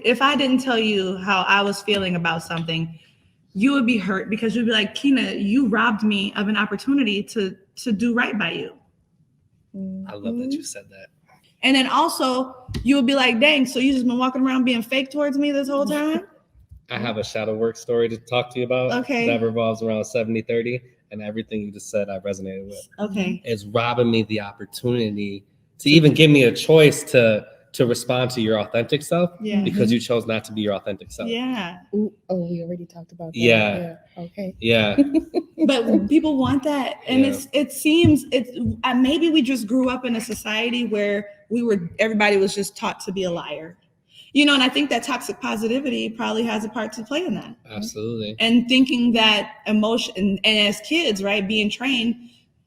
If I didn't tell you how I was feeling about something, you would be hurt because you'd be like, Kina, you robbed me of an opportunity to do right by you. I love that you said that. And then also you would be like, dang, so you just been walking around being fake towards me this whole time? I have a shadow work story to talk to you about. Okay. That revolves around 70-30, and everything you just said I resonated with. Okay. It's robbing me the opportunity to even give me a choice to respond to your authentic self, because you chose not to be your authentic self. Yeah. Ooh, we already talked about that. Yeah. Okay. Yeah. But people want that. And it seems maybe we just grew up in a society where everybody was just taught to be a liar. And I think that toxic positivity probably has a part to play in that. Absolutely. And thinking that emotion, and as kids, right, being trained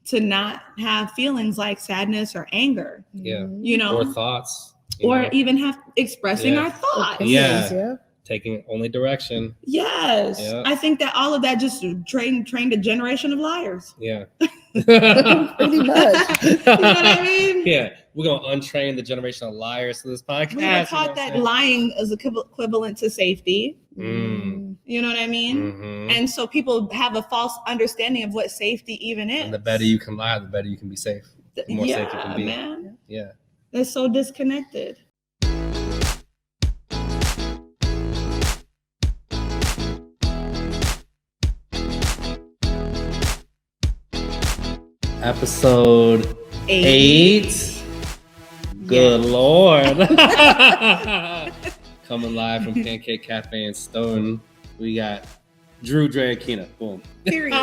to not have feelings like sadness or anger. Yeah. Or thoughts. Or even expressing our thoughts. Yeah. Taking only direction. Yes. Yeah. I think that all of that just trained a generation of liars. Yeah. Pretty much. You know what I mean? Yeah. We're going to untrain the generation of liars to this podcast. We were taught that lying is equivalent to safety. You know what I mean? Mm-hmm. And so people have a false understanding of what safety even is. And the better you can lie, the better you can be safe. The more safe you can be. Man. Yeah. They're so disconnected. Episode 8. Good Lord. Coming live from Pancake Cafe in Stone. We got Drew, Dre, and Kina. Boom. Period.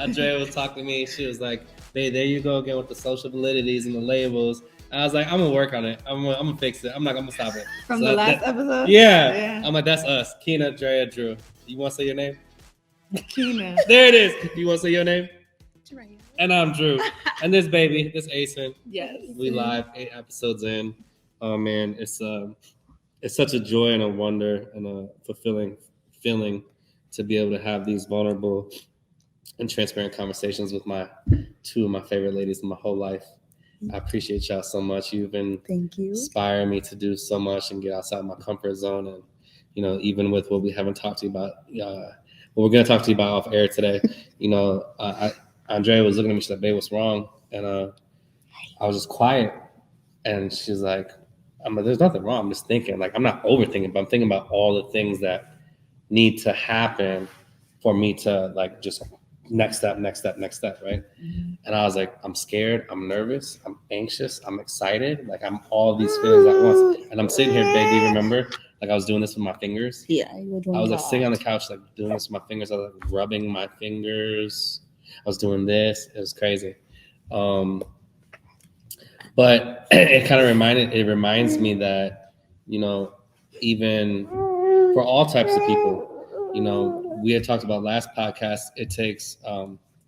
Andrea was talking to me. She was like, "Babe, there you go again with the social validities and the labels." I was like, "I'm gonna work on it. I'm gonna fix it. I'm gonna stop it." From the last episode? Yeah. I'm like, that's us. Kina, Drea, Drew. You want to say your name? Kina. There it is. Do you want to say your name? Drea. And I'm Drew. And this baby, this Asen. Yes. We live 8 episodes in. Oh man, it's such a joy and a wonder and a fulfilling feeling to be able to have these vulnerable and transparent conversations with two of my favorite ladies in my whole life. I appreciate y'all so much. You've been inspiring me to do so much and get outside my comfort zone. And, even with what we haven't talked to you about, what we're going to talk to you about off air today, Andrea was looking at me, she's like, "Babe, what's wrong?" And I was just quiet. And she's like, "There's nothing wrong. I'm just thinking. Like, I'm not overthinking, but I'm thinking about all the things that need to happen for me to, like, just next step, right?" Mm-hmm. And I was like, I'm scared, I'm nervous, I'm anxious, I'm excited. Like, I'm all these feelings at once. And I'm sitting here, babe, do you remember? Like, I was doing this with my fingers. Yeah. I was like sitting on the couch, like doing this with my fingers. I was like rubbing my fingers. I was doing this. It was crazy. But it kind of reminds me that, even for all types of people, we had talked about last podcast, it takes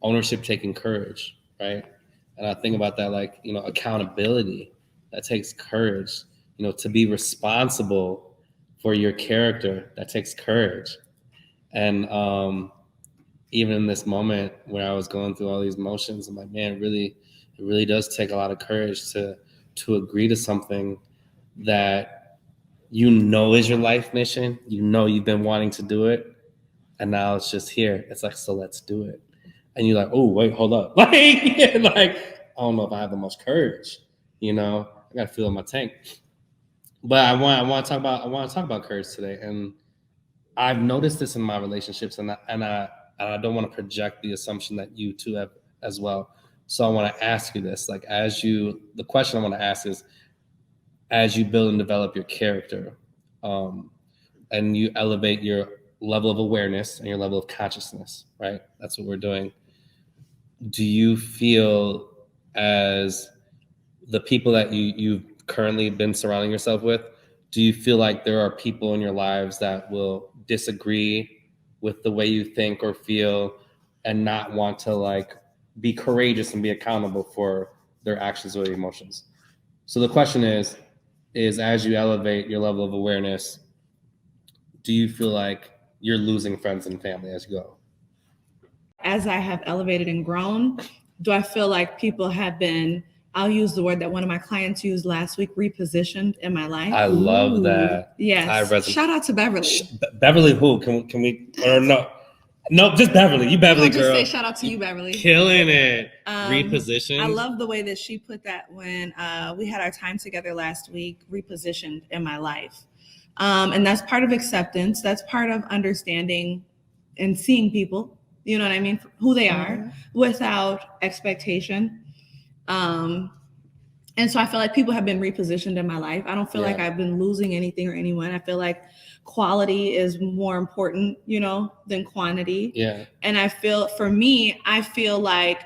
ownership, taking courage, right? And I think about that, like, accountability, that takes courage, to be responsible for your character, that takes courage. And even in this moment where I was going through all these emotions, I'm like, man, it really does take a lot of courage to agree to something that is your life mission. You've been wanting to do it, and now it's just here. It's like, so let's do it. And you're like, oh, wait, hold up. Like, I don't know if I have the most courage. I got to feel in my tank. But I want to talk about courage today. And I've noticed this in my relationships, and I don't want to project the assumption that you two have as well. So I want to ask you this, like, the question I want to ask is, as you build and develop your character, and you elevate your level of awareness and your level of consciousness, right? That's what we're doing. Do you feel, as the people that you've currently been surrounding yourself with, do you feel like there are people in your lives that will disagree with the way you think or feel and not want to, like, be courageous and be accountable for their actions or emotions? So the question is as you elevate your level of awareness, do you feel like you're losing friends and family as you go? As I have elevated and grown, do I feel like people have been I'll use the word that one of my clients used last week, repositioned in my life. I love that. Yes. I resonate. Shout out to Beverly. Beverly who? Can we, or no? No, just Beverly. You Beverly just girl. say shout out to you, Beverly. Killing it. Repositioned. I love the way that she put that when we had our time together last week, repositioned in my life. And that's part of acceptance. That's part of understanding and seeing people, you know what I mean, who they are without expectation. And so I feel like people have been repositioned in my life. I don't feel like I've been losing anything or anyone. I feel like quality is more important, you know, than quantity. Yeah. And I feel, for me, I feel like,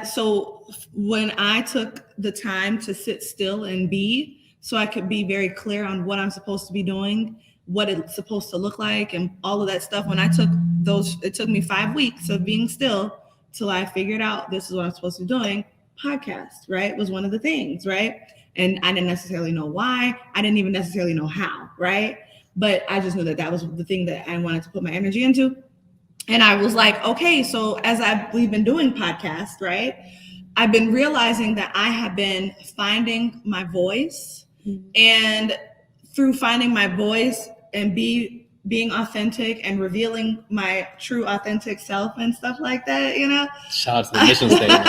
so when I took the time to sit still and be, so I could be very clear on what I'm supposed to be doing, what it's supposed to look like, and all of that stuff. When I took those, it took me 5 weeks of being still till I figured out this is what I'm supposed to be doing. Podcast, right, was one of the things, right? And I didn't necessarily know why. I didn't even necessarily know how, right? But I just knew that that was the thing that I wanted to put my energy into. And I was like, okay, so we've been doing podcasts, right? I've been realizing that I have been finding my voice, and through finding my voice and being authentic and revealing my true authentic self and stuff like that, you know. Shout out to the mission statement.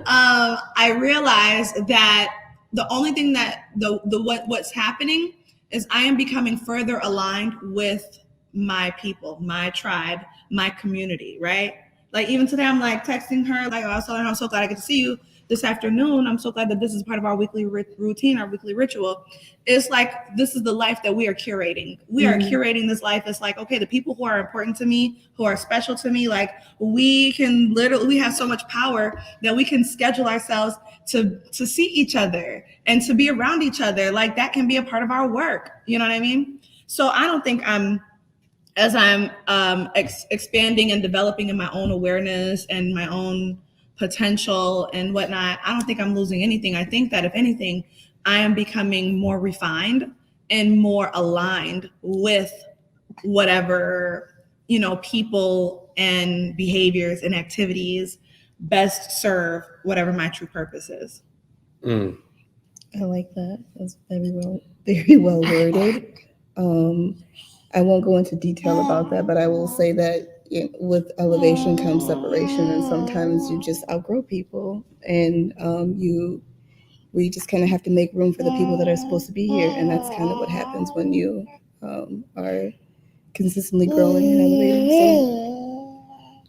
I realized that the only thing that what's happening is I am becoming further aligned with my people, my tribe, my community, right? Like even today, I'm like texting her, like, oh, I was telling her, I'm so glad I get to see you this afternoon. I'm so glad that this is part of our weekly routine, our weekly ritual. It's like, this is the life that we are curating. We are curating this life. It's like, okay, the people who are important to me, who are special to me, like we have so much power that we can schedule ourselves to see each other and to be around each other. Like that can be a part of our work. You know what I mean? So I don't think as I'm expanding and developing in my own awareness and my own potential and whatnot, I don't think I'm losing anything. I think that if anything, I am becoming more refined and more aligned with whatever, you know, people and behaviors and activities best serve whatever my true purpose is. I like that. That's very well worded. I won't go into detail about that, but I will say that with elevation comes separation, and sometimes you just outgrow people, and we just kind of have to make room for the people that are supposed to be here, and that's kind of what happens when you are consistently growing and elevating. So,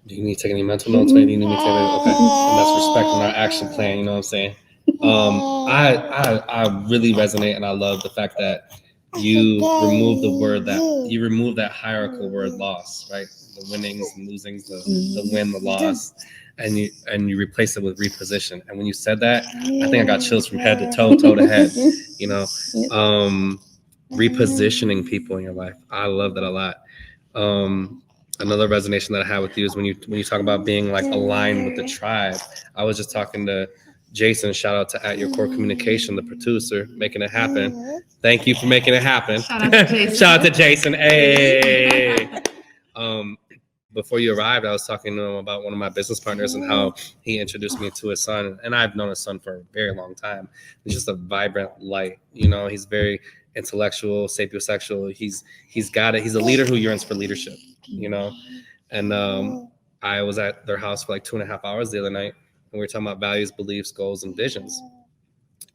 do you need to take any mental notes? Maybe you need me to take any? Okay, and that's respecting our action plan. You know what I'm saying? I really resonate, and I love the fact that you remove that hierarchical word loss, right? The winnings and losings, the win, the loss, and you replace it with reposition. And when you said that, I think I got chills from head to toe to head. You know, repositioning people in your life. I love that a lot. Another resonation that I had with you is when you talk about being like aligned with the tribe. I was just talking to Jason, shout out to At Your Core Communication, the producer, making it happen. Thank you for making it happen. Shout out to Jason. Shout out to Jason. Hey. Before you arrived, I was talking to him about one of my business partners and how he introduced me to his son. And I've known his son for a very long time. He's just a vibrant light. You know, he's very intellectual, sapiosexual. He's a leader who yearns for leadership, you know. And I was at their house for like 2.5 hours the other night. And we were talking about values, beliefs, goals, and visions.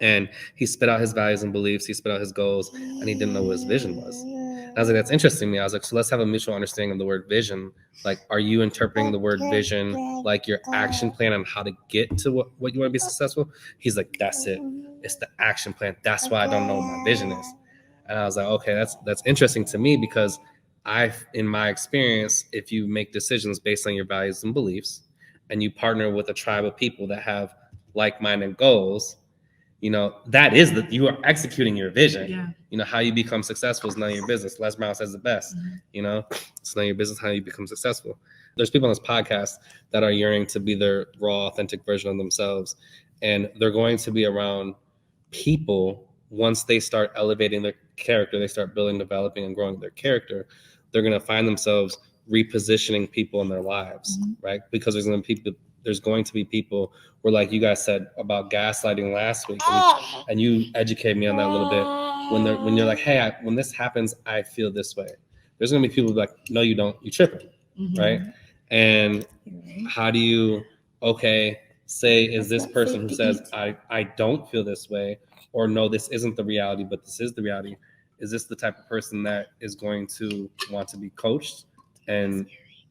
And he spit out his values and beliefs. He spit out his goals, and he didn't know what his vision was. And I was like, that's interesting to me. I was like, so let's have a mutual understanding of the word vision. Like, are you interpreting the word vision like your action plan on how to get to what you want to be successful? He's like, that's it. It's the action plan. That's why I don't know what my vision is. And I was like, okay, that's interesting to me because in my experience, if you make decisions based on your values and beliefs, and you partner with a tribe of people that have like-minded goals, you know, that is you are executing your vision. Yeah. You know, how you become successful is none of your business. Les Brown says the best, you know, it's none of your business how you become successful. There's people on this podcast that are yearning to be their raw, authentic version of themselves. And they're going to be around people once they start elevating their character, they start building, developing, and growing their character. They're going to find themselves repositioning people in their lives, right? Because there's going to be people where, like you guys said about gaslighting last week, and you educate me on that a little bit. When you're like, hey, when this happens, I feel this way. There's gonna be people like, no, you don't. You tripping, right? And how do you, say, is this person who says I don't feel this way, or no, this isn't the reality, but this is the reality? Is this the type of person that is going to want to be coached and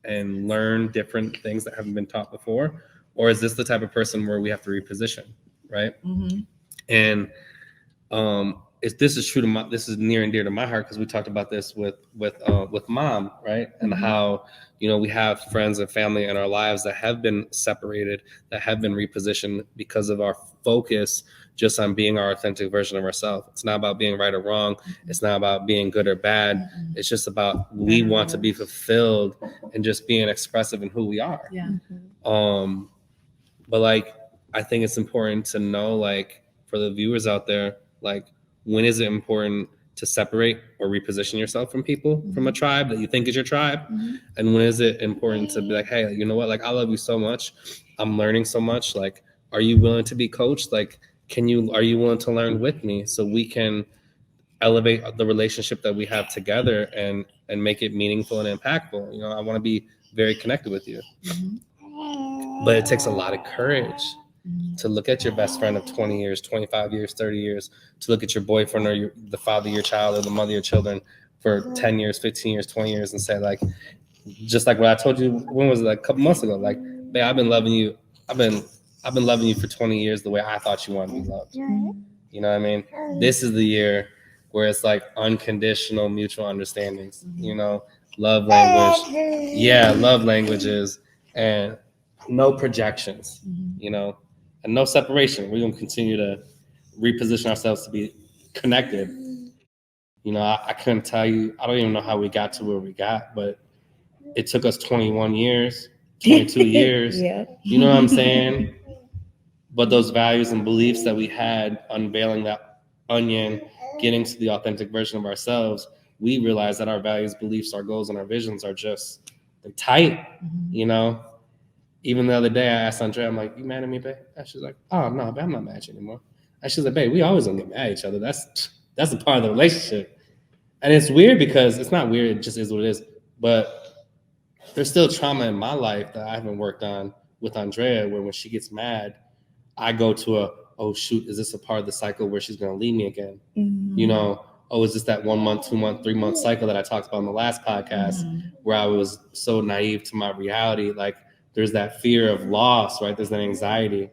learn different things that haven't been taught before? Or is this the type of person where we have to reposition, right? And if this is true to this is near and dear to my heart, because we talked about this with Mom, right? And how, we have friends and family in our lives that have been separated, that have been repositioned because of our focus just on being our authentic version of ourselves. It's not about being right or wrong. It's not about being good or bad. It's just about we want to be fulfilled and just being expressive in who we are. But like, I think it's important to know, like, for the viewers out there, like, when is it important to separate or reposition yourself from people, from a tribe that you think is your tribe? And when is it important to be like, hey, you know what? Like, I love you so much. I'm learning so much. Like, are you willing to be coached? Like, are you willing to learn with me so we can elevate the relationship that we have together and make it meaningful and impactful? I want to be very connected with you. But it takes a lot of courage to look at your best friend of 20 years, 25 years, 30 years, to look at your boyfriend or the father of your child or the mother of your children for 10 years, 15 years, 20 years and say, like, just like what I told you, when was it, like a couple months ago? Like, babe, I've been loving you. I've been loving you for 20 years the way I thought you wanted to be loved. You know what I mean? This is the year where it's like unconditional mutual understandings, love language. Yeah, love languages, and no projections, and no separation. We're going to continue to reposition ourselves to be connected. I couldn't tell you, I don't even know how we got to where we got, but it took us 21 years, 22 years. Yeah. You know what I'm saying? But those values and beliefs that we had, unveiling that onion, getting to the authentic version of ourselves, we realized that our values, beliefs, our goals, and our visions are just, they're tight, Even the other day, I asked Andrea, I'm like, you mad at me, babe? And she's like, oh, no, babe, I'm not mad at you anymore. And she's like, babe, we always gonna get mad at each other. That's a part of the relationship. And it's weird because it's not weird, it just is what it is. But there's still trauma in my life that I haven't worked on with Andrea, where when she gets mad, I go to oh, shoot, is this a part of the cycle where she's going to leave me again? Is this that 1 month, 2 month, 3 month cycle that I talked about in the last podcast, where I was so naive to my reality? Like, there's that fear of loss, right? There's that anxiety.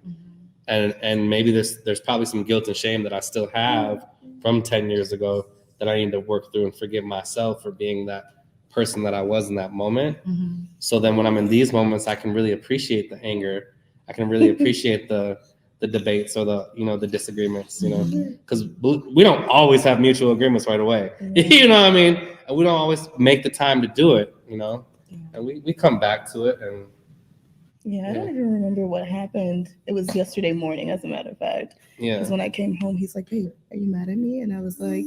And maybe there's probably some guilt and shame that I still have from 10 years ago that I need to work through and forgive myself for being that person that I was in that moment. So then when I'm in these moments, I can really appreciate the anger. I can really appreciate the debates or the disagreements, because we don't always have mutual agreements right away. You know what I mean? And we don't always make the time to do it, and we come back to it. And I don't even remember what happened. It was yesterday morning, as a matter of fact. Because when I came home, he's like, "Hey, are you mad at me?" And I was like,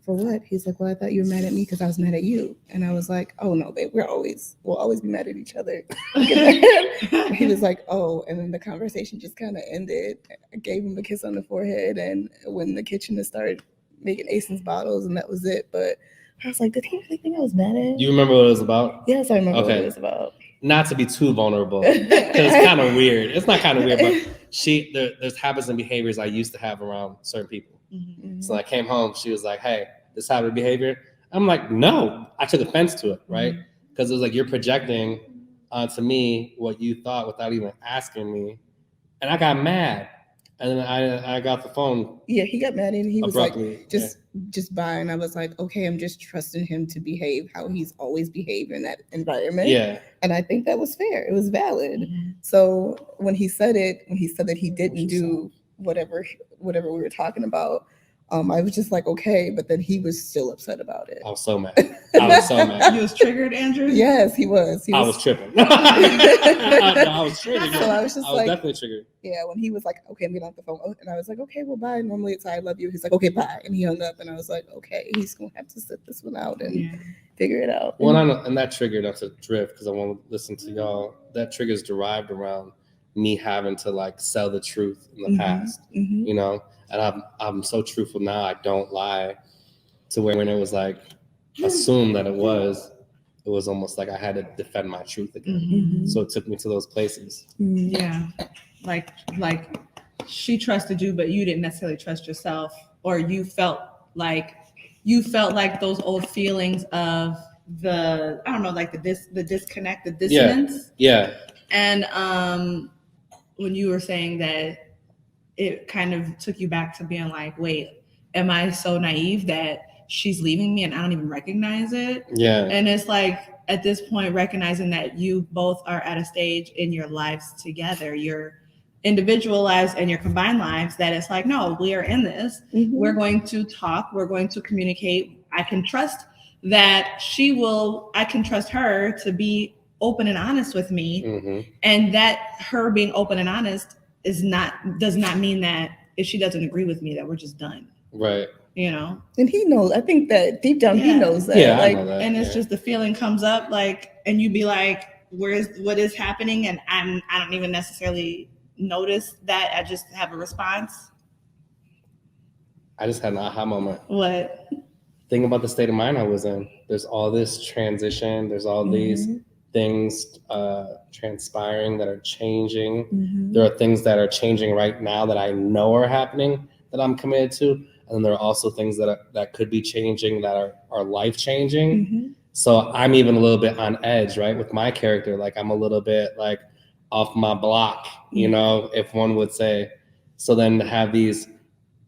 for what? He's like, well, I thought you were mad at me because I was mad at you. And I was like, oh no, babe, we'll always be mad at each other. He was like, oh, and then the conversation just kind of ended. I gave him a kiss on the forehead and went in the kitchen and started making Asen's bottles, and that was it. But I was like, did he really think I was mad at him? Do you remember what it was about? Yes, I remember what it was about. Not to be too vulnerable, because it's kind of weird. It's not kind of weird, but there's habits and behaviors I used to have around certain people. So I came home, she was like, hey, this habit of behavior. I'm like, no, I took offense to it, right? Because it was like, you're projecting onto me what you thought without even asking me. And I got mad. And then I got the phone. Yeah, he got mad and he was abruptly, like, just bye. And I was like, okay, I'm just trusting him to behave how he's always behaved in that environment. Yeah. And I think that was fair. It was valid. So when he said that he didn't do whatever we were talking about, I was just like, okay, but then he was still upset about it. I was so mad. You was triggered, Andrew? Yes, he was. I was tripping. I was triggered. So I was definitely triggered. Yeah, when he was like, okay, I'm getting off the phone. And I was like, okay, well, bye. Normally it's I love you. He's like, okay, bye. And he hung up and I was like, okay, he's going to have to sit this one out. And figure it out. Well, and that trigger, not to drift, because I want to listen to y'all. That trigger is derived around me having to like sell the truth in the past, you know. And I'm so truthful now. I don't lie. To where when it was like assumed that it was almost like I had to defend my truth again. So it took me to those places. Yeah, like she trusted you, but you didn't necessarily trust yourself, or you felt like those old feelings of the, I don't know, like the disconnect, the dissonance. Yeah. And when you were saying that, it kind of took you back to being like, wait, am I so naive that she's leaving me and I don't even recognize it? Yeah. And it's like, at this point, recognizing that you both are at a stage in your lives together, your individual lives and your combined lives, that it's like, no, we are in this. We're going to talk. We're going to communicate. I can trust that I can trust her to be open and honest with me. And that her being open and honest does not mean that if she doesn't agree with me, that we're just done. Right. You know? And he knows, I think that deep down he knows that. Yeah, like, I know that. And it's just the feeling comes up, like, and you be like, what is happening? And I don't even necessarily notice that. I just have a response. I just had an aha moment. What? Think about the state of mind I was in. There's all this transition. There's all these things transpiring that are changing. There are things that are changing right now that I know are happening that I'm committed to. And then there are also things that could be changing that are life-changing. So I'm even a little bit on edge, right? With my character, like I'm a little bit like off my block, you know, if one would say. So then to have these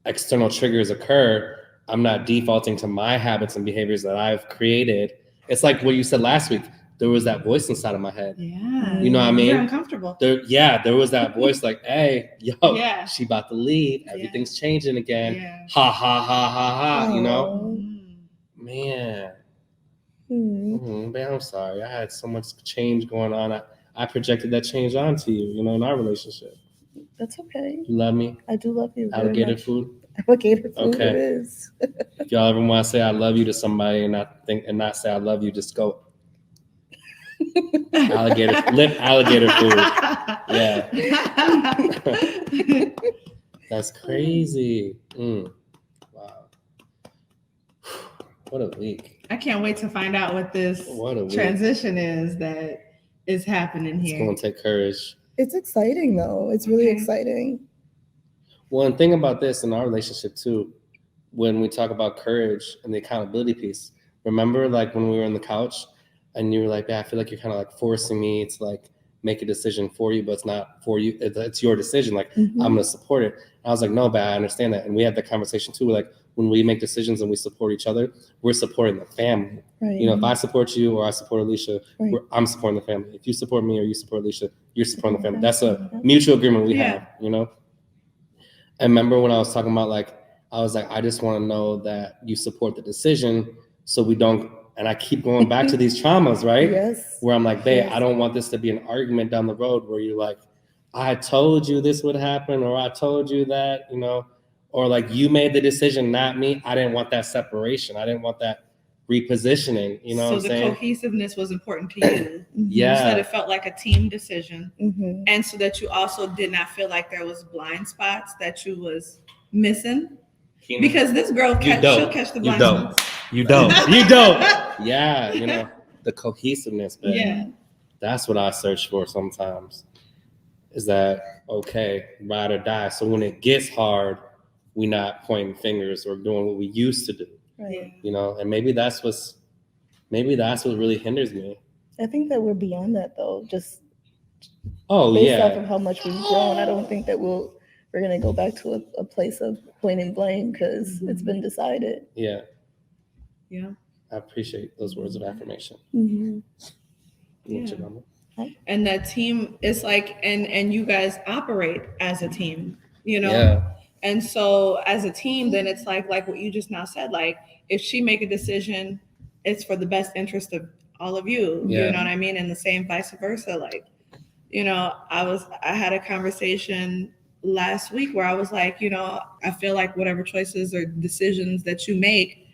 external triggers occur, I'm not defaulting to my habits and behaviors that I've created. It's like what you said last week. There was that voice inside of my head. Yeah. You know what I mean? You're uncomfortable. There was that voice like, hey, she about to leave. Everything's changing again. Yeah. Ha, ha, ha, ha, ha, you know? Mm-hmm. Man. Man, I'm sorry. I had so much change going on. I projected that change onto you, you know, in our relationship. That's okay. You love me? I do love you. Alligator food? Alligator food Okay. it is. If y'all ever want to say I love you to somebody and not say I love you, just go alligator food. Yeah. That's crazy. Wow. What a week. I can't wait to find out what this transition is that is happening here. It's going to take courage. It's exciting though. It's really exciting. One thing about this in our relationship too, when we talk about courage and the accountability piece, remember like when we were on the couch and you were like, I feel like you're kind of like forcing me to like make a decision for you, but it's not for you. It's your decision. Like I'm going to support it. And I was like, no, I understand that. And we had that conversation too. Like when we make decisions and we support each other, we're supporting the family. Right. You know, if I support you or I support Alicia, I'm supporting the family. If you support me or you support Alicia, you're supporting the family. That's a mutual agreement we have, you know? I remember when I was talking about like, I was like, I just want to know that you support the decision so we don't, and I keep going back to these traumas, right? Yes. Where I'm like, babe, I don't want this to be an argument down the road where you're like, I told you this would happen, or I told you that, you know, or like you made the decision, not me. I didn't want that separation. I didn't want that repositioning, you know what I'm saying? So the cohesiveness was important to you. Yeah. So that it felt like a team decision. And so that you also did not feel like there was blind spots that you was missing. Because this girl, she'll catch the blind spots. You don't. Yeah, you know, the cohesiveness, but that's what I search for sometimes. Is that okay, ride or die? So when it gets hard, we're not pointing fingers or doing what we used to do. Right. You know, and maybe that's what really hinders me. I think that we're beyond that though. Just based off of how much we've grown, I don't think that we're gonna go back to a place of pointing blame because it's been decided. Yeah. Yeah. I appreciate those words of affirmation. And that team is like, and you guys operate as a team, you know? Yeah. And so as a team, then it's like what you just now said, like if she make a decision, it's for the best interest of all of you, you know what I mean? And the same vice versa. Like, you know, I had a conversation last week where I was like, you know, I feel like whatever choices or decisions that you make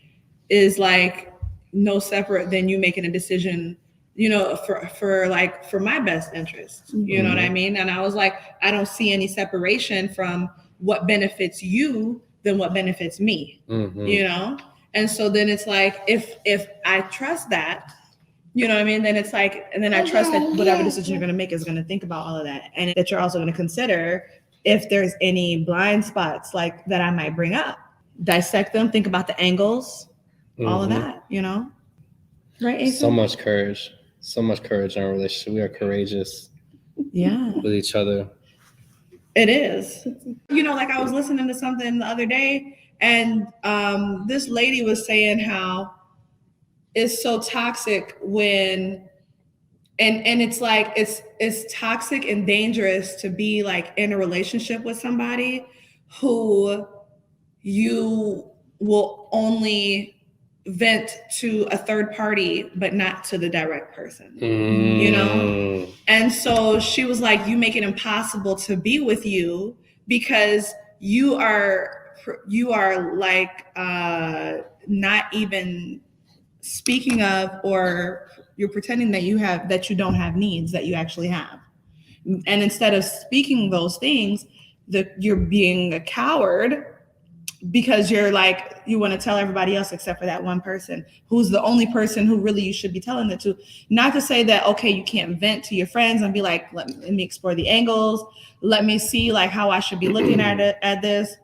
is like no separate than you making a decision, for my best interest. You know what I mean? And I was like, I don't see any separation from what benefits you than what benefits me. And so then it's like, if I trust that, you know what I mean? Then it's like, and then I trust that whatever decision you're going to make is going to think about all of that. And that you're also going to consider if there's any blind spots like that I might bring up, dissect them, think about the angles, all of that, Right, Ethan? So much courage in our relationship. We are courageous with each other. It is. Like I was listening to something the other day, and this lady was saying how it's so toxic when, and it's like it's toxic and dangerous to be like in a relationship with somebody who you will only vent to a third party, but not to the direct person, And so she was like, you make it impossible to be with you because you are like not even speaking of, or you're pretending that you don't have needs that you actually have. And instead of speaking those things, you're being a coward because you're like, you want to tell everybody else except for that one person who's the only person who really you should be telling it to. Not to say that, okay, you can't vent to your friends and be like, let me explore the angles. Let me see like how I should be looking at this.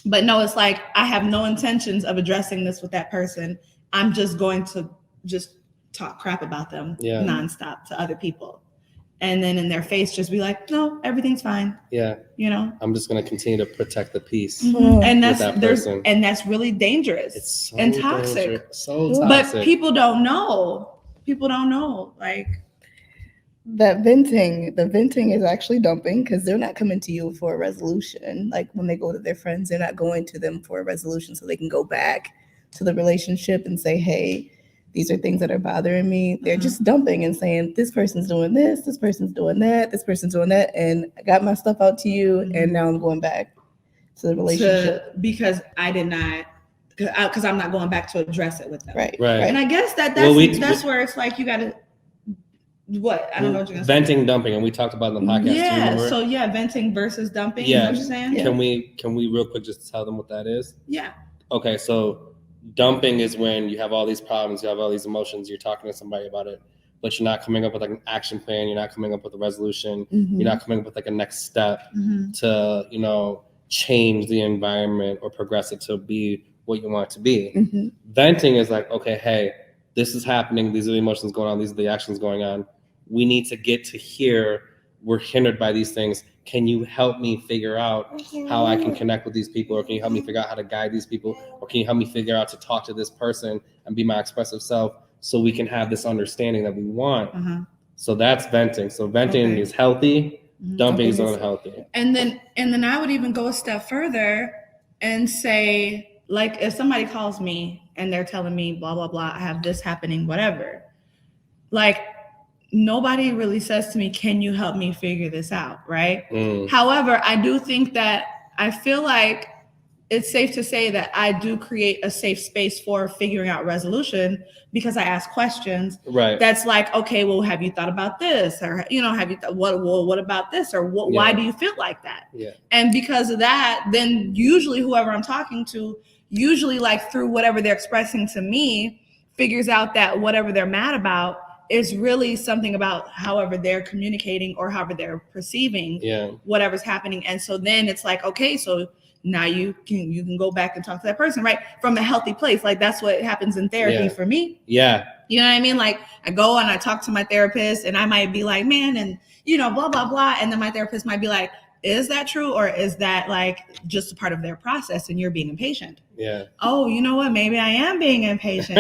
But no, it's like, I have no intentions of addressing this with that person. I'm just going to just talk crap about them nonstop to other people. And then in their face, just be like, no, everything's fine. Yeah. I'm just going to continue to protect the peace. And that's really dangerous. It's so and toxic. Dangerous. So toxic. But people don't know. Like that venting. The venting is actually dumping because they're not coming to you for a resolution. Like when they go to their friends, they're not going to them for a resolution so they can go back to the relationship and say, hey, these are things that are bothering me. They're just dumping and saying, this person's doing this person's doing that, this person's doing that, and I got my stuff out to you, and now I'm going back to the relationship. Because I did not, because I'm not going back to address it with them. Right. And I guess that's where it's like, you got to, what? I don't know what you're going to say. Venting, dumping, and we talked about in the podcast. Yeah, so venting versus dumping, is what you're saying? Yeah. Can we real quick just tell them what that is? Yeah. Okay, so dumping is when you have all these problems, you have all these emotions, you're talking to somebody about it, but you're not coming up with like an action plan, you're not coming up with a resolution, you're not coming up with like a next step to, change the environment or progress it to be what you want it to be. Venting is like, okay, hey, this is happening, these are the emotions going on, these are the actions going on. We need to get to here. We're hindered by these things. Can you help me figure out how I can connect with these people? Or can you help me figure out how to guide these people? Or can you help me figure out to talk to this person and be my expressive self so we can have this understanding that we want? So that's venting. So venting is healthy. Dumping is unhealthy. And then I would even go a step further and say, like, if somebody calls me and they're telling me blah, blah, blah, I have this happening, whatever. Like, nobody really says to me, can you help me figure this out, right? However, I do think that I feel like it's safe to say that I do create a safe space for figuring out resolution because I ask questions. Right. That's like, okay, well, have you thought about this? Or, have you what about this? Or why do you feel like that? Yeah. And because of that, then usually whoever I'm talking to, like through whatever they're expressing to me, figures out that whatever they're mad about is really something about however they're communicating or however they're perceiving whatever's happening. And so then it's like, okay, so now you can go back and talk to that person, right? From a healthy place. Like that's what happens in therapy for me. Yeah. You know what I mean? Like I go and I talk to my therapist and I might be like, man, and blah, blah, blah. And then my therapist might be like, is that true? Or is that like just a part of their process and you're being impatient? Yeah. Oh, you know what? Maybe I am being impatient.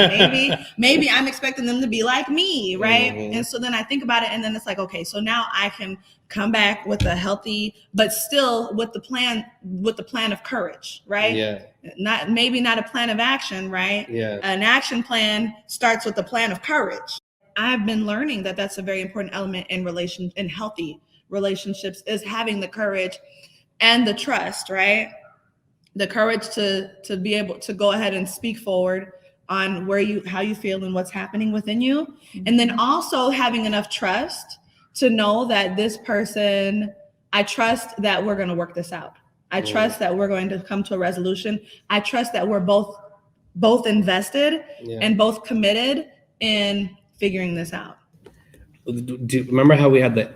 Maybe I'm expecting them to be like me, right? And so then I think about it and then it's like, okay, so now I can come back with a healthy, but still with the plan of courage, right? Yeah. Not a plan of action, right? Yeah. An action plan starts with the plan of courage. I've been learning that that's a very important element in healthy relationships is having the courage and the trust, right? The courage to be able to go ahead and speak forward on how you feel and what's happening within you. And then also having enough trust to know that this person, I trust that we're going to work this out. I trust that we're going to come to a resolution. I trust that we're both invested and both committed in figuring this out. Do you remember how we had the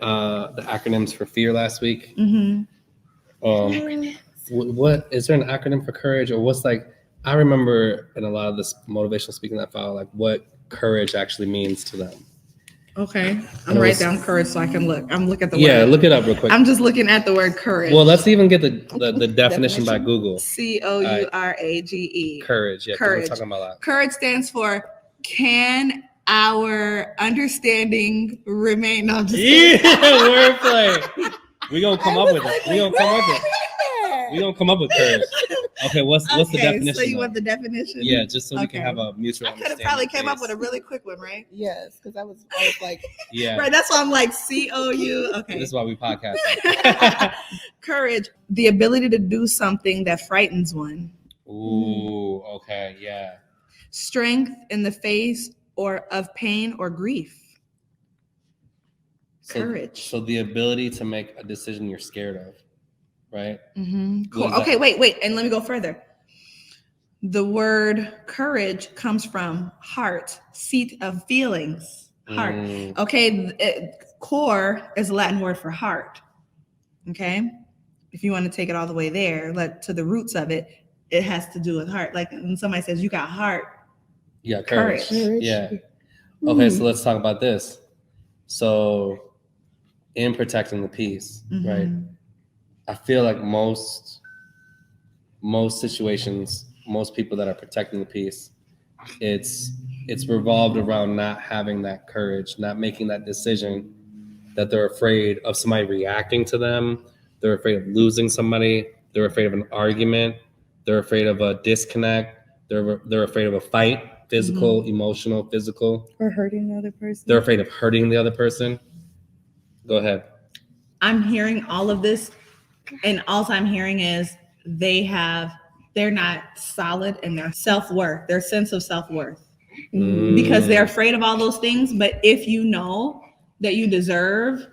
acronyms for fear last week? What is there an acronym for courage, or what's like? I remember in a lot of this motivational speaking that I follow, like what courage actually means to them. Okay, I'm write down courage so I can look. I'm looking at the word. Yeah, look it up real quick. I'm just looking at the word courage. Well, let's even get the definition by Google. COURAGE. Courage. Yeah, courage. we're talking about that. Courage stands for can our understanding remain? No, I'm just kidding. Wordplay. We gonna come up with it. We gonna come up with courage. Okay, what's the definition? So you want the definition? Yeah, just so we can have a mutual I could understanding. have probably came up with a really quick one, right? Yes, because I was like, yeah, right. That's why I'm like COU. Okay, this is why we podcast. Courage, the ability to do something that frightens one. Ooh, okay, yeah. Strength in the face of pain or grief. Courage. So the ability to make a decision you're scared of, right? Mm-hmm. Cool. Okay, wait, and let me go further. The word courage comes from heart, seat of feelings, heart. Okay, core is a Latin word for heart. Okay, if you want to take it all the way there, to the roots of it, it has to do with heart. Like when somebody says you got heart, yeah, courage. Yeah. Mm-hmm. Okay, so let's talk about this. So, in protecting the peace, right? I feel like most situations, most people that are protecting the peace, it's revolved around not having that courage, not making that decision, that they're afraid of somebody reacting to them, they're afraid of losing somebody, they're afraid of an argument, they're afraid of a disconnect, they're afraid of a fight, physical, emotional, physical, or hurting the other person. They're afraid of hurting the other person. Go ahead. I'm hearing all of this, and all I'm hearing is they're not solid in their self-worth, their sense of self-worth, because they're afraid of all those things. But if you know that you deserve,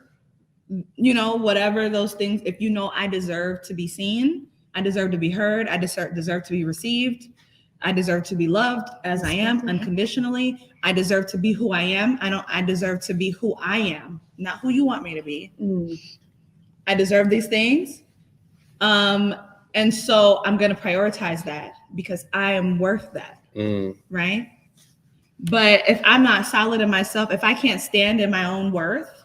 whatever those things, if you know I deserve to be seen, I deserve to be heard, I deserve to be received, I deserve to be loved as I am unconditionally, I deserve to be who I am. I deserve to be who I am, not who you want me to be. I deserve these things. And so I'm going to prioritize that because I am worth that. Right. But if I'm not solid in myself, if I can't stand in my own worth,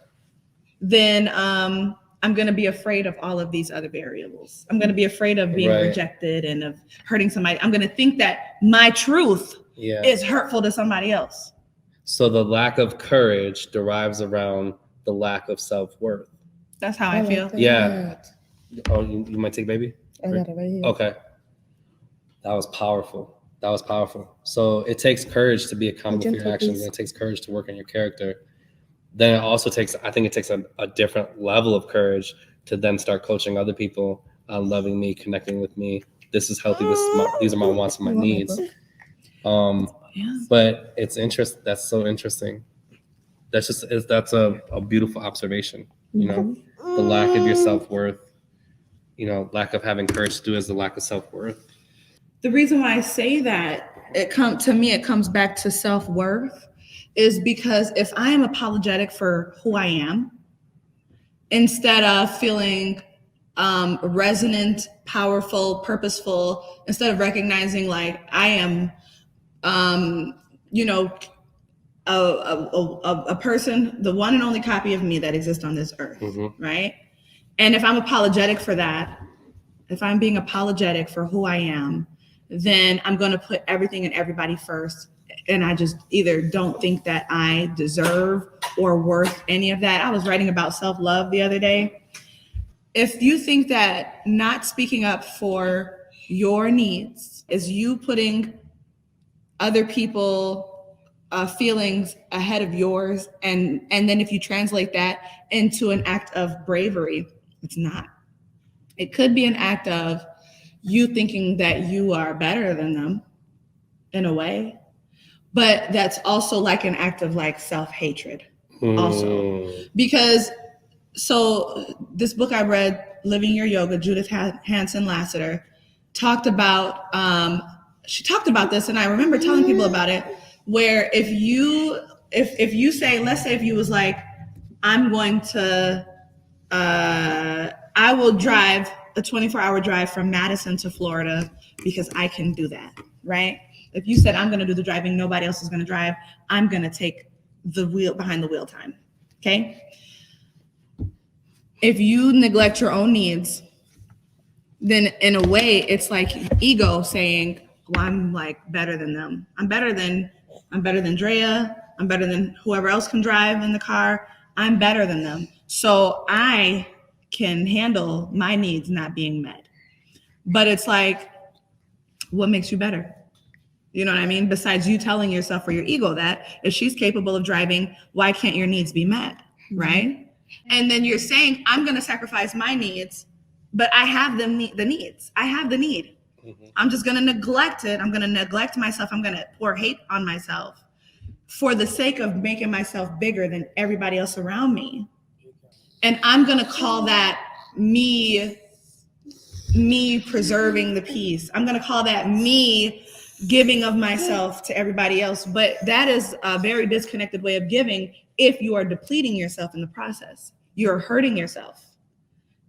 then I'm going to be afraid of all of these other variables. I'm going to be afraid of being rejected and of hurting somebody. I'm going to think that my truth is hurtful to somebody else. So the lack of courage derives around the lack of self-worth. That's how I feel. Yeah. Oh, you might take baby? I got it right here. Okay. That was powerful. So it takes courage to be accountable for your actions. And it takes courage to work on your character. Then it also takes a different level of courage to then start coaching other people on loving me, connecting with me. This is healthy. These are my wants and my needs. But it's interesting. That's so interesting. That's a beautiful observation. The lack of your self-worth, lack of having courage to do is the lack of self-worth. The reason why I say that, it comes back to self-worth, is because if I am apologetic for who I am, instead of feeling resonant, powerful, purposeful, instead of recognizing like I am, a person, the one and only copy of me that exists on this earth, right? And if I'm apologetic for that, if I'm being apologetic for who I am, then I'm going to put everything and everybody first. And I just either don't think that I deserve or worth any of that. I was writing about self-love the other day. If you think that not speaking up for your needs is you putting other people feelings ahead of yours, and then if you translate that into an act of bravery, it's not. It could be an act of you thinking that you are better than them in a way, but that's also like an act of like self-hatred also. Because so this book I read, Living Your Yoga, Judith Hanson Lassiter, talked about this, and I remember telling people about it, where if you say, let's say if you was like, I'm going to I will drive a 24-hour drive from Madison to Florida because I can do that, right? If you said I'm going to do the driving, nobody else is going to drive, I'm going to take the wheel behind the wheel time. Okay. If you neglect your own needs, then in a way it's like ego saying, well, I'm like better than them. I'm better than Drea. I'm better than whoever else can drive in the car. I'm better than them. So I can handle my needs not being met. But it's like, what makes you better? You know what I mean? Besides you telling yourself or your ego that if she's capable of driving, why can't your needs be met? Right? And then you're saying, I'm going to sacrifice my needs, but I have the needs. I have the need. I'm just going to neglect it. I'm going to neglect myself. I'm going to pour hate on myself for the sake of making myself bigger than everybody else around me. And I'm going to call that me preserving the peace. I'm going to call that me giving of myself to everybody else. But that is a very disconnected way of giving. If you are depleting yourself in the process, you're hurting yourself.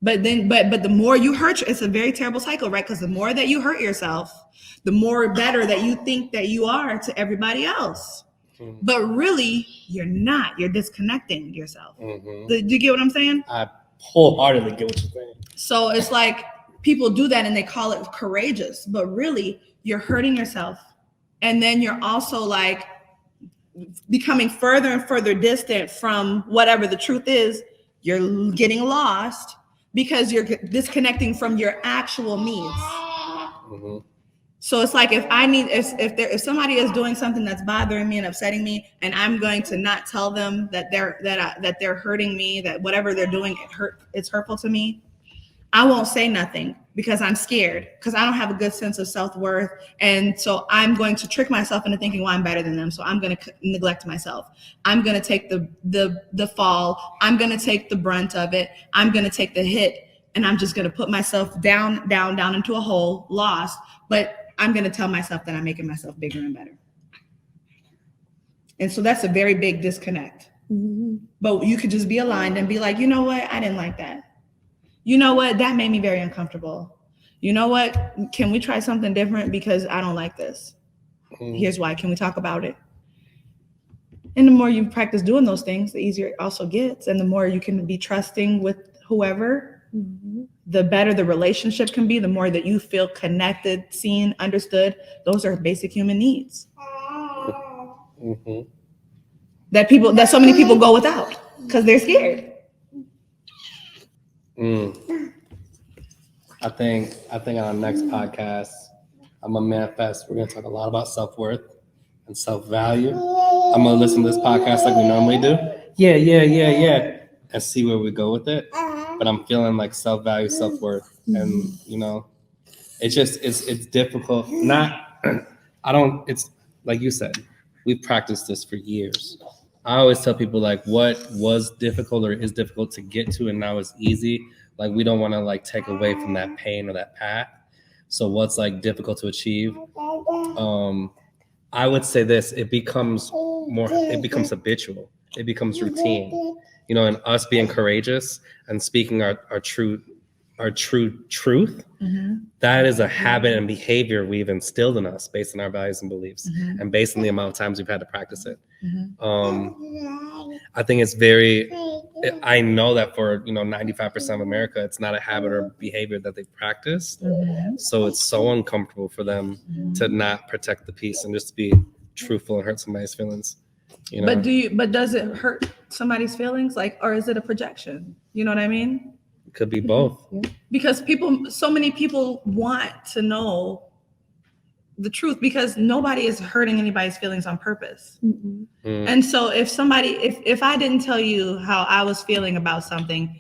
But the more you hurt, it's a very terrible cycle, right? Because the more that you hurt yourself, the more better that you think that you are to everybody else. But really, you're not. You're disconnecting yourself. Do you get what I'm saying? I wholeheartedly get what you're saying. So it's like people do that and they call it courageous, but really you're hurting yourself. And then you're also like becoming further and further distant from whatever the truth is. You're getting lost because you're disconnecting from your actual needs. So it's like if somebody is doing something that's bothering me and upsetting me, and I'm going to not tell them that they're hurting me, that whatever they're doing it's hurtful to me, I won't say nothing because I'm scared, because I don't have a good sense of self-worth, and so I'm going to trick myself into thinking, well, I'm better than them, so I'm going to neglect myself. I'm going to take the fall. I'm going to take the brunt of it. I'm going to take the hit, and I'm just going to put myself down into a hole, lost. But I'm going to tell myself that I'm making myself bigger and better. And so that's a very big disconnect. But you could just be aligned and be like, you know what? I didn't like that. You know what? That made me very uncomfortable. You know what? Can we try something different? Because I don't like this. Here's why. Can we talk about it? And the more you practice doing those things, the easier it also gets. And the more you can be trusting with whoever, the better the relationship can be, the more that you feel connected, seen, understood. Those are basic human needs that so many people go without because they're scared. I think on our next podcast, I'm gonna manifest. We're gonna talk a lot about self-worth and self-value. I'm gonna listen to this podcast like we normally do. Yeah. And see where we go with it. But I'm feeling like self-value, self-worth. And it's difficult. It's like you said, we've practiced this for years. I always tell people like what was difficult or is difficult to get to and now is easy. Like we don't want to like take away from that pain or that path. So what's like difficult to achieve? I would say this, it becomes habitual. It becomes routine. You know, and us being courageous and speaking our true truth, that is a habit and behavior we've instilled in us based on our values and beliefs and based on the amount of times we've had to practice it. I think I know that for 95% of America, it's not a habit or behavior that they've practiced. So it's so uncomfortable for them to not protect the peace and just be truthful and hurt somebody's feelings. You know? But does it hurt somebody's feelings, like, or is it a projection? You know what I mean? It could be both. Because so many people want to know the truth because nobody is hurting anybody's feelings on purpose. And so if I didn't tell you how I was feeling about something,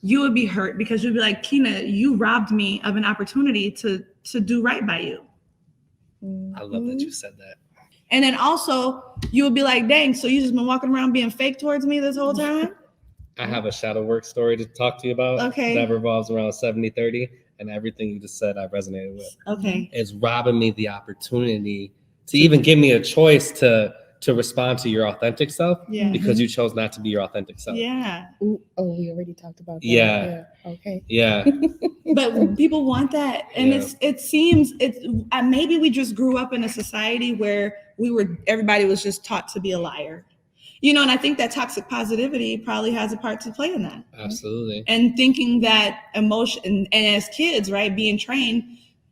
you would be hurt because you'd be like, Kina, you robbed me of an opportunity to do right by you. I love that you said that. And then also you would be like, dang, so you just been walking around being fake towards me this whole time? I have a shadow work story to talk to you about. Okay. That revolves around 70-30, and everything you just said I resonated with. Okay. It's robbing me the opportunity to even give me a choice to respond to your authentic self, Yeah. because you chose not to be your authentic self. Yeah. Ooh, oh, we already talked about that. Yeah. Okay. Yeah. But people want that. And Yeah. it seems maybe we just grew up in a society where everybody was just taught to be a liar. You know, and I think that toxic positivity probably has a part to play in that. Absolutely. And thinking that emotion, and as kids, right, being trained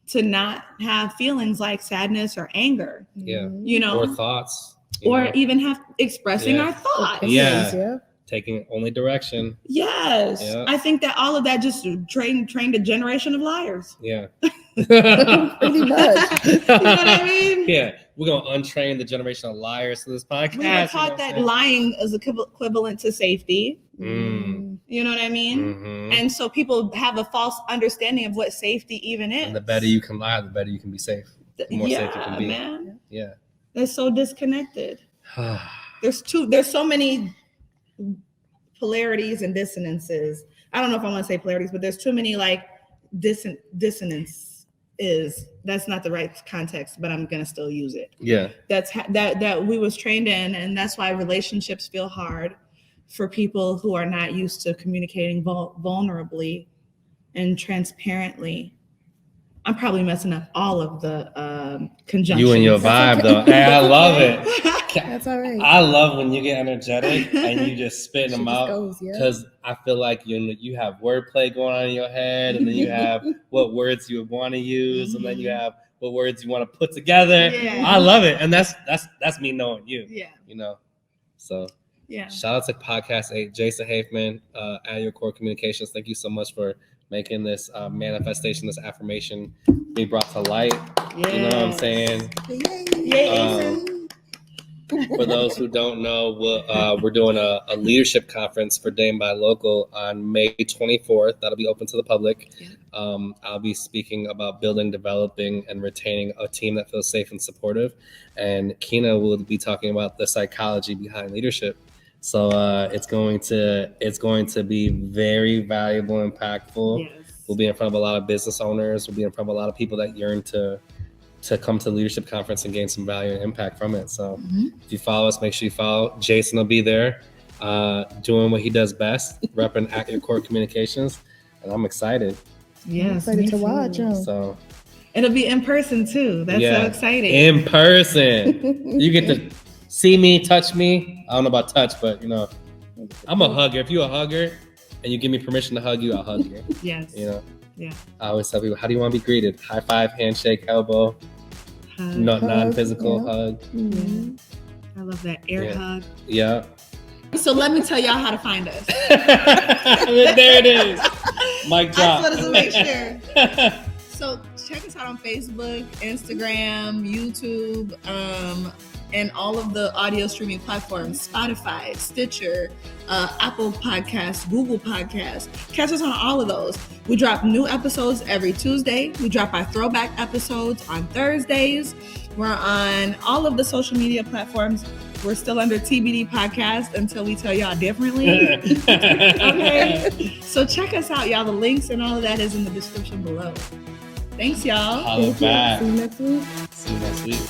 to not have feelings like sadness or anger, Yeah. you know, Or thoughts. even have expressing Yeah. our thoughts. Yeah. Taking only direction. Yes. Yeah. I think that all of that just trained a generation of liars. Yeah. Pretty much. You know what I mean? Yeah. We're going to untrain the generation of liars to this podcast. We were taught that lying is equivalent to safety. Mm. You know what I mean? Mm-hmm. And so people have a false understanding of what safety even is. And the better you can lie, the better you can be safe. The more safe you can be. Man. Yeah. They're so disconnected. There's so many polarities and dissonances. I don't know if I want to say polarities, but there's too many like dissonance. That's not the right context, but I'm gonna still use it. Yeah. That we was trained in, and that's why relationships feel hard for people who are not used to communicating vulnerably and transparently. I'm probably messing up all of the conjunctions. You and your vibe, though. Hey, I love it. That's all right. I love when you get energetic and you just spit them out, yeah. because I feel like you have wordplay going on in your head, and then you have what words you would want to use, and then you have what words you want to put together. Yeah. I love it, and that's me knowing you. Yeah. You know, so Yeah. shout out to Podcast 8, Jason Hafman, at Your Core Communications. Thank you so much for making this manifestation, this affirmation be brought to light. Yeah. You know what I'm saying? Yay. For those who don't know, we're doing a leadership conference for Dame by Local on May 24th. That'll be open to the public. Yeah. I'll be speaking about building, developing, and retaining a team that feels safe and supportive. And Kina will be talking about the psychology behind leadership. So it's going to be very valuable, impactful. Yes. We'll be in front of a lot of business owners. We'll be in front of a lot of people that yearn to come to the leadership conference and gain some value and impact from it. So if you follow us, make sure you follow. Jason will be there doing what he does best, repping at Your Core Communications. And I'm excited. Yes. I'm excited to watch. So It'll be in person too. That's so exciting. In person. You get to see me, touch me. I don't know about touch, but I'm a hugger. If you're a hugger and you give me permission to hug you, I'll hug you. Yes. Yeah. I always tell people, how do you want to be greeted? High five, handshake, elbow, non-physical hug. Mm-hmm. I love that air hug. Yeah. So let me tell y'all how to find us. There it is. Mic drop. I just wanted to make sure. So check us out on Facebook, Instagram, YouTube, and all of the audio streaming platforms, Spotify, Stitcher, Apple Podcasts, Google Podcasts. Catch us on all of those. We drop new episodes every Tuesday. We drop our throwback episodes on Thursdays. We're on all of the social media platforms. We're still under TBD Podcast until we tell y'all differently. Okay. So check us out, y'all. The links and all of that is in the description below. Thanks, y'all. Holla back. See you next week. See you next week.